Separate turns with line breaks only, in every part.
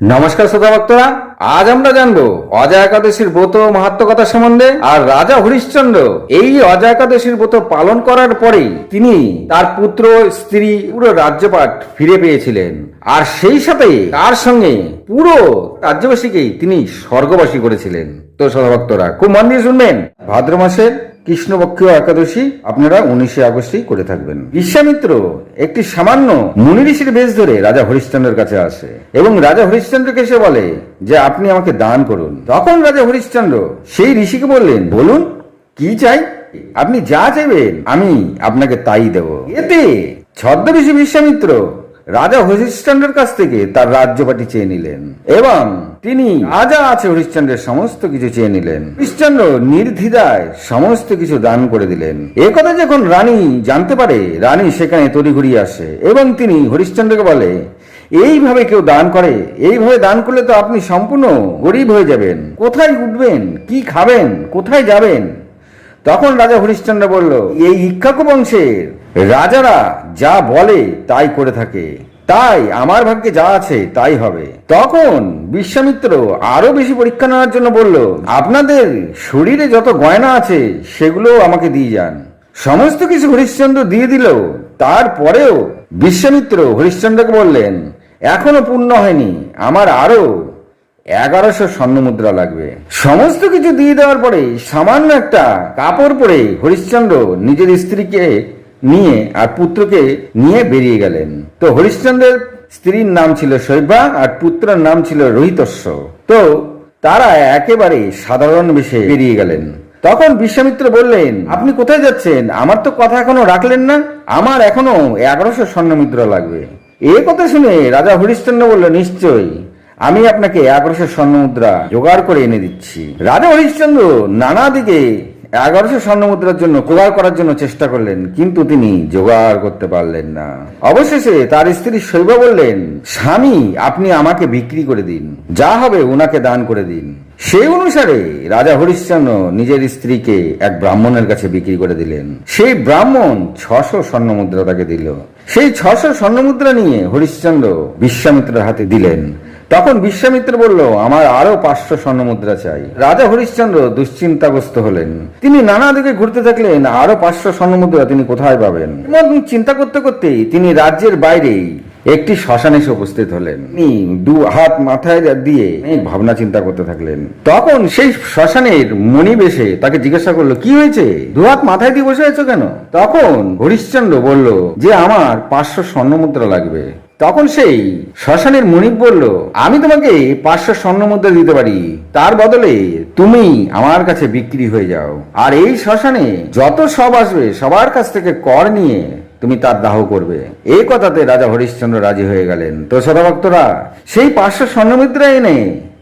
নমস্কার শ্রোতা ভক্তরা, আজ আমরা জানবো অজয় একাদশীর ব্রত মাহাত্ম্য কথা সম্বন্ধে। আর রাজা হরিশ্চন্দ্র এই অজয় একাদশীর ব্রত পালন করার পরেই তিনি তার পুত্র, স্ত্রী, পুরো রাজ্যপাট ফিরে পেয়েছিলেন। আর সেই সাথে তার সঙ্গে পুরো রাজ্যবাসীকেই তিনি স্বর্গবাসী করেছিলেন। তো শ্রোতা ভক্তরা খুব মন দিয়ে শুনবেন। ভাদ্র মাসের কৃষ্ণপক্ষীয় একাদশী আপনারা 19 আগস্টেই করে থাকবেন। বিশ্বামিত্র একটি সামান্য মুনি ঋষির বেশ ধরে রাজা হরিশ্চন্দ্রের কাছে আসে এবং রাজা হরিশ্চন্দ্রকে এসে বলে যে আপনি আমাকে দান করুন। তখন রাজা হরিশ্চন্দ্র সেই ঋষিকে বললেন, বলুন কি চাই, আপনি যা চাইবেন আমি আপনাকে তাই দেব। এতে ছদ্মবেশী বিশ্বামিত্র রাজা হরিশ্চন্দ্রের কাছ থেকে তার রাজ্যপাটি চেয়ে নিলেন এবং তিনি রাজা আছে হরিশ্চন্দ্রের সমস্ত কিছু চেয়ে নিলেন। হরিশ্চন্দ্র নির্দ্বিধায় সমস্ত কিছু দান করে দিলেন। একথা যখন রানী জানতে পারে, রানী সেখানে তড়িঘড়ি আসে এবং তিনি হরিশ্চন্দ্রকে বলে, এইভাবে কেউ দান করে? এইভাবে দান করলে তো আপনি সম্পূর্ণ গরিব হয়ে যাবেন। কোথায় উঠবেন, কি খাবেন, কোথায় যাবেন? তখন রাজা হরিশ্চন্দ্র বলল, এই ইক্ষ্বাকু বংশের রাজারা যা বলে তাই করে থাকে, তাই আমার ভাগ্যে যা আছে তাই হবে। তখন বিশ্বামিত্র আরো বেশি পরীক্ষা নেওয়ার জন্য বলল, আপনাদের শরীরে যত গয়না আছে সেগুলো আমাকে দিয়ে যান। সমস্ত কিছু হরিশ্চন্দ্র দিয়ে দিল। তারপরেও বিশ্বামিত্র হরিশ্চন্দ্রকে বললেন, এখনো পূর্ণ হয়নি, আমার আরো 1100 স্বর্ণ মুদ্রা লাগবে। সমস্ত কিছু দিয়ে দেওয়ার পরে সামান্য একটা কাপড় পরে হরিশ্চন্দ্র নিজের স্ত্রীকে নিয়ে আর পুত্রকে নিয়ে বেরিয়ে গেলেন। তো হরিশ্চন্দ্রের স্ত্রীর নাম ছিল শৈবা আর পুত্রের নাম ছিল রোহিতস্য। তো তারা একেবারে সাধারণ বেশে বেরিয়ে গেলেন। তখন বিশ্বামিত্র বললেন, আপনি কোথায় যাচ্ছেন? আমার তো কথা এখনো রাখলেন না, আমার এখনো 1100 স্বর্ণ মুদ্রা লাগবে। এ কথা শুনে রাজা হরিশ্চন্দ্র বলল, নিশ্চয়ই, আমি আপনাকে 1100 স্বর্ণ মুদ্রা জোগাড় করে এনে দিচ্ছি। রাজা হরিশ্চন্দ্র নানা দিকে 1100 স্বর্ণ মুদ্রার জন্য জোগাড় করার জন্য চেষ্টা করলেন, কিন্তু তিনি জোগাড় করতে পারলেন না। অবশেষে তার স্ত্রী শৈবা বললেন, স্বামী আপনি আমাকে বিক্রি করে দিন, যা হবে ওনাকে দান করে দিন। সেই অনুসারে রাজা হরিশ্চন্দ্র নিজের স্ত্রীকে এক ব্রাহ্মণের কাছে বিক্রি করে দিলেন। সেই ব্রাহ্মণ 600 স্বর্ণ মুদ্রা তাকে দিল। সেই 600 স্বর্ণ মুদ্রা নিয়ে হরিশ্চন্দ্র বিশ্বামিত্রের হাতে দিলেন। তখন বিশ্বামিত্র বলল, আমার আরো 500 স্বর্ণ মুদ্রা চাই। রাজা হরিশ্চন্দ্র দুশ্চিন্তাগ্রস্ত হলেন। তিনি নানা দিকে ঘুরতে থাকলেন, আরো 500 স্বর্ণ মুদ্রা তিনি কোথায় পাবেন। চিন্তা করতে করতেই তিনি রাজ্যের বাইরে একটি শ্মশানে এসে উপস্থিত হলেন। তিনি 2 হাত মাথায় দিয়ে ভাবনা চিন্তা করতে থাকলেন। তখন সেই শ্মশানের মণি বেশে তাকে জিজ্ঞাসা করলো, কি হয়েছে, 2 হাত মাথায় দিয়ে বসে আছো কেন? তখন হরিশ্চন্দ্র বলল যে আমার 500 স্বর্ণ মুদ্রা লাগবে। তখন সেই শ্মশানের মণিক বলল, আমি তোমাকে 500 স্বর্ণ মুদ্রা দিতে পারি, তার বদলে তুমি আমার কাছে বিক্রি হয়ে যাও, আর এই শ্মশানে যত সব আসবে সবার কাছ থেকে কর নিয়ে তুমি তার দাহ করবে। এই কথাতে রাজা হরিশ্চন্দ্র রাজি হয়ে গেলেন। তো শ্রোতা ভক্তরা, সেই 500 স্বর্ণ মুদ্রা এনে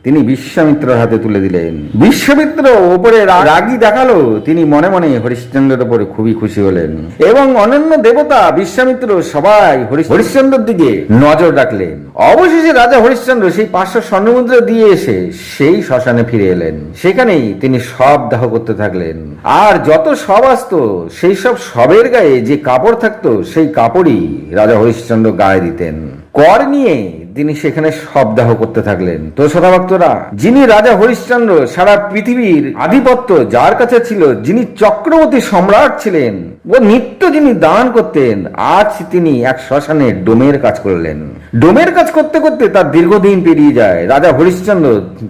তিনি বিশ্বামিত্রের হাতে তুলে দিলেন। বিশ্বামিত্র ওপরে রাগী দেখালো, তিনি মনে মনে হরিশ্চন্দ্রের উপরে খুবই খুশি হলেন এবং অন্যান্য দেবতা বিশ্বামিত্র সবাই হরিশ্চন্দ্রের দিকে নজর রাখলেন। অবশেষে রাজা হরিশ্চন্দ্র সেই 500 স্বর্ণ মুদ্রা দিয়ে এসে সেই শ্মশানে ফিরে এলেন। সেখানেই তিনি সব দাহ করতে থাকলেন। আর যত সব আসতো সেই সব সবের গায়ে যে কাপড় থাকতো সেই কাপড়ই রাজা হরিশ্চন্দ্র গায়ে দিতেন। কর নিয়ে তিনি সেখানে সব দাহ করতে থাকলেন। তো শ্রোতা ভক্তরা, যিনি রাজা হরিশ্চন্দ্র সারা পৃথিবীর আধিপত্য যার কাছে ছিল, যিনি চক্রবর্তী সম্রাট ছিলেন, ও নিত্য যিনি দান করতেন, আজ তিনি এক শ্মশানে ডোমের কাজ করলেন। ডোমের কাজ করতে করতে তার দীর্ঘদিন পেরিয়ে যায়। রাজা হরিশ্চন্দ্র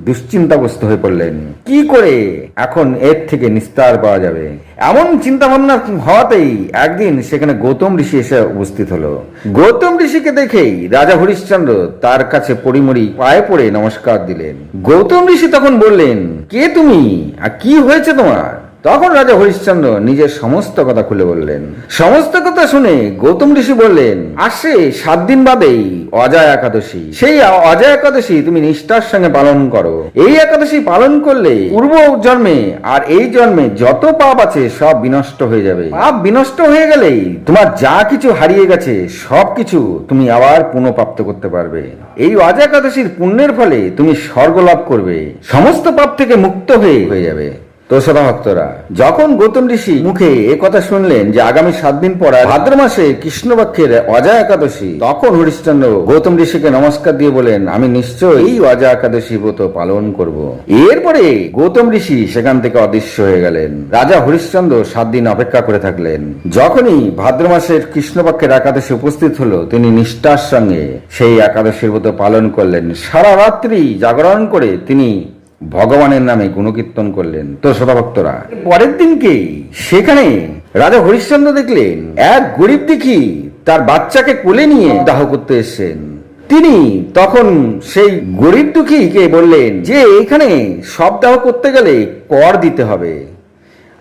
দুশ্চিন্তাগ্রস্ত হয়ে পড়লেন, কি করে এখন এর থেকে নিস্তার পাওয়া যাবে। এমন চিন্তা ভাবনা হওয়াতেই একদিন সেখানে গৌতম ঋষি এসে উপস্থিত হলো। গৌতম ঋষিকে দেখেই রাজা হরিশ্চন্দ্র তার কাছে পরিমরি পায়ে পড়ে নমস্কার দিলেন। গৌতম ঋষি তখন বললেন, কে তুমি আর কি হয়েছে তোমার? তখন রাজা হরিশ্চন্দ্র নিজের সমস্ত কথা খুলে বললেন। সমস্ত কথা শুনে গৌতম ঋষি বললেন, আসে 7 দিন বাদেই অজয় একাদশী। সেই অজয় একাদশী তুমি নিষ্ঠার সঙ্গে পালন করো। এই একাদশী পালন করলে পূর্ব জন্মে আর এই জন্মে যত পাপ আছে সব বিনষ্ট হয়ে যাবে। পাপ বিনষ্ট হয়ে গেলেই তোমার যা কিছু হারিয়ে গেছে সবকিছু তুমি আবার পুনঃপ্রাপ্ত করতে পারবে। এই অজয় একাদশীর পুণ্যের ফলে তুমি স্বর্গ লাভ করবে, সমস্ত পাপ থেকে মুক্ত হয়ে যাবে। তো শ্রোতা ভক্তরা, যখন গৌতম ঋষি মুখে এ কথা শুনলেন যে আগামী 7 দিন পর ভাদ্র মাসে কৃষ্ণপক্ষের অজয় একাদশী, তখন হরিশ্চন্দ্র গৌতম ঋষিকে নমস্কার দিয়ে বলেন, আমি নিশ্চয় এই অজয় একাদশী ব্রত পালন করব। এরপরে গৌতম ঋষি সেখান থেকে অদৃশ্য হয়ে গেলেন। রাজা হরিশ্চন্দ্র 7 দিন অপেক্ষা করে থাকলেন। যখনই ভাদ্র মাসের কৃষ্ণপক্ষের একাদশী উপস্থিত হলো, তিনি নিষ্ঠার সঙ্গে সেই একাদশীর ব্রত পালন করলেন। সারা রাত্রি জাগরণ করে তিনি ভগবানের নামে গুণকীর্তন করলেন। তো শ্রোতা ভক্তরা, পরের দিনকে সেখানে রাজা হরিশ্চন্দ্র দেখলেন এক গরিব দুঃখী তার বাচ্চাকে কোলে নিয়ে দাহ করতে এসেছেন। তিনি তখন সেই গরিব দুঃখীকে বললেন যে এখানে সব দাহ করতে গেলে কর দিতে হবে।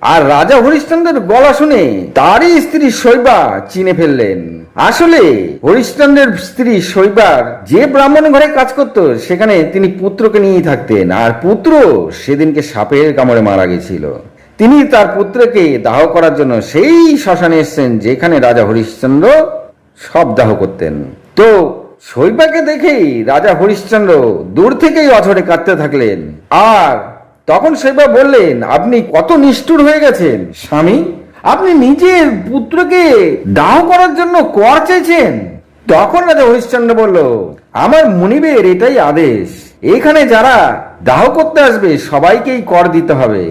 আর রাজা হরিশ্চন্দ্রের গলা শুনে তারই স্ত্রী শৈবা চিনে ফেললেন। আসলে হরিশ্চন্দ্রের স্ত্রী শৈবার যে ব্রাহ্মণ ঘরে কাজ করত, সেখানে তিনি পুত্রকে নিয়েই থাকতেন। আর পুত্র সেদিনকে সাপের কামড়ে মারা গেছিল। তিনি তার পুত্রকে দাহ করার জন্য সেই শ্মশানে এসেছেন যেখানে রাজা হরিশ্চন্দ্র সব দাহ করতেন। তো শৈবাকে দেখেই রাজা হরিশ্চন্দ্র দূর থেকেই অঝরে কাঁদতে থাকলেন। আর তখন শৈবা বললেন, আপনি কত নিষ্ঠুর হয়ে গেছেন স্বামী, আপনি নিজের পুত্রকে দাহ করার জন্য কর চেয়েছেন। তখন রাজা হরিশ্চন্দ্র বলল, আমার মুনিবের এটাই আদেশ, এখানে যারা দাহ করতে আসবে সবাইকেই কর দিতে হবে।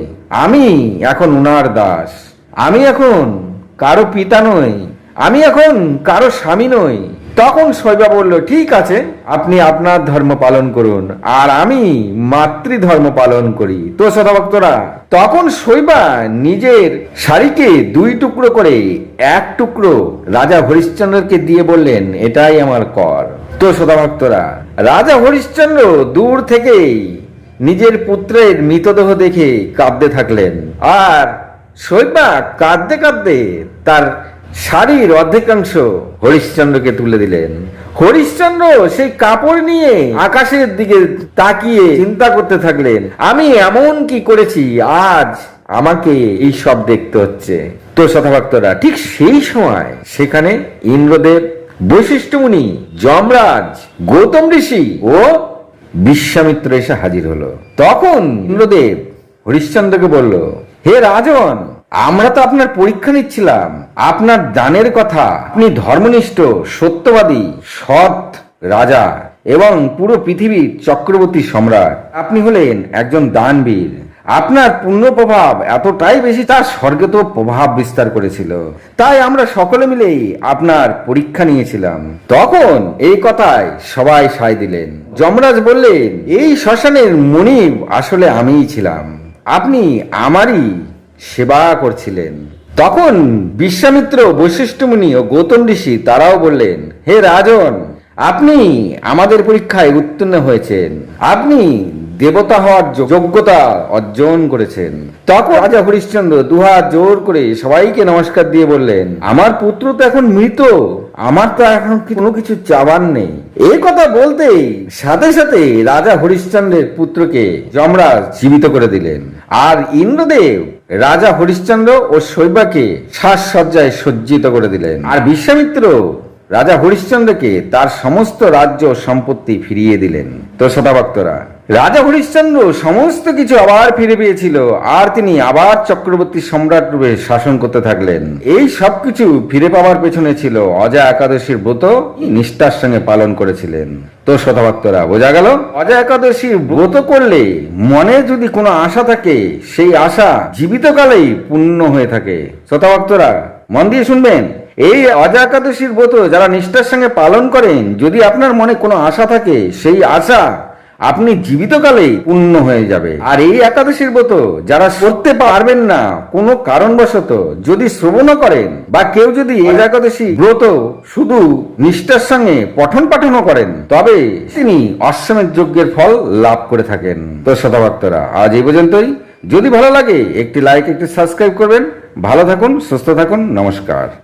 আমি এখন উনার দাস, আমি এখন কারো পিতা নই, আমি এখন কারো স্বামী নই। তখন শৈবা বলল, ঠিক আছে, আপনি আপনার ধর্ম পালন করুন আর আমি মাতৃধর্ম পালন করি। তো শ্রোতা ভক্তরা, তখন শৈবা নিজের শাড়িকে 2 টুকরো করে 1 টুকরো রাজা হরিশ্চন্দ্রকে দিয়ে বললেন, এটাই আমার কর। তো শ্রোতা ভক্তরা, রাজা হরিশ্চন্দ্র দূর থেকেই নিজের পুত্রের মৃতদেহ দেখে কাঁদতে থাকলেন। আর শৈবা কাঁদতে কাঁদতে তার শাড়ির অর্ধেকাংশ হরিশ্চন্দ্রকে তুলে দিলেন। হরিশ্চন্দ্র সেই কাপড় নিয়ে আকাশের দিকে তাকিয়ে চিন্তা করতে থাকলেন, আমি এমন কি করেছি আজ আমাকে এই সব দেখতে হচ্ছে। তো শতভক্তরা, ঠিক সেই সময় সেখানে ইন্দ্রদেব, বশিষ্ঠ মুনি, যমরাজ, গৌতম ঋষি ও বিশ্বামিত্র এসে হাজির হলো। তখন ইন্দ্রদেব হরিশ্চন্দ্রকে বলল, হে রাজন, আমরা তো আপনার পরীক্ষা নিচ্ছিলাম আপনার দানের কথা। আপনি ধর্মনিষ্ঠ, সত্যবাদী, সৎ রাজা এবং পুরো পৃথিবীর চক্রবর্তী সম্রাট। আপনি হলেন একজন দানবীর। আপনার পুণ্য প্রভাব এতটাই বেশি, তার স্বর্গে তো প্রভাব বিস্তার করেছিল। তাই আমরা সকলে মিলেই আপনার পরীক্ষা নিয়েছিলাম। তখন এই কথায় সবাই সায় দিলেন। যমরাজ বললেন, এই শ্মশানের মুনিব আসলে আমিই ছিলাম, আপনি আমারই সেবা করছিলেন। তখন বিশ্বামিত্র, বশিষ্ঠ মুনি ও গৌতম ঋষি তারাও বললেন, হে রাজন, আপনি আমাদের পরীক্ষায় উত্তীর্ণ হয়েছেন, আপনি দেবতা হওয়ার যোগ্যতা অর্জন করেছেন। তখন রাজা হরিশ্চন্দ্র দুহাত জোর করে সবাইকে নমস্কার দিয়ে বললেন, আমার পুত্র তো এখন মৃত, আমার তো এখন কোনো কিছু চাওয়ার নেই। এই কথা বলতেই সাথে সাথে রাজা হরিশ্চন্দ্রের পুত্রকে যমরাজ জীবিত করে দিলেন। আর ইন্দ্রদেব রাজা হরিশ্চন্দ্র ও শৈবাকে সাজসজ্জায় সজ্জিত করে দিলেন। আর বিশ্বামিত্র রাজা হরিশ্চন্দ্রকে তার সমস্ত রাজ্য সম্পত্তি ফিরিয়ে দিলেন। তো শ্রোতাভক্তরা, রাজা হরিশ্চন্দ্র সমস্ত কিছু আবার ফিরে পেয়েছিল আর তিনি আবার চক্রবর্তী সম্রাট রূপে শাসন করতে থাকলেন। এই সবকিছু ফিরে পাওয়ার পেছনে ছিল অজয় একাদশীর ব্রত নিষ্ঠার সঙ্গে পালন করেছিলেন। তো শ্রোতাভক্তরা, বোঝা গেল অজয় একাদশীর ব্রত করলে মনে যদি কোনো আশা থাকে, সেই আশা জীবিতকালেই পূর্ণ হয়ে থাকে। শ্রোতাভক্তরা, মন দিয়ে শুনবেন, এই অজয় একাদশীর ব্রত যারা নিষ্ঠার সঙ্গে পালন করেন, যদি আপনার মনে কোনো আশা থাকে, সেই আশা আপনি জীবিতকালেই পূর্ণ হয়ে যাবে। আর এই একাদশীর ব্রত যারা করতে পারবেন না কোনো কারণবশত, যদি শ্রবণ করেন বা কেউ যদি এই একাদশী ব্রত শুধু নিষ্ঠার সঙ্গে পঠন পাঠনও করেন, তবে তিনি অশ্বমেধ যজ্ঞের ফল লাভ করে থাকেন। তো শ্রোতাভক্তরা, আজ এই পর্যন্তই। যদি ভালো লাগে একটি লাইক, একটি সাবস্ক্রাইব করবেন। ভালো থাকুন, সুস্থ থাকুন, নমস্কার।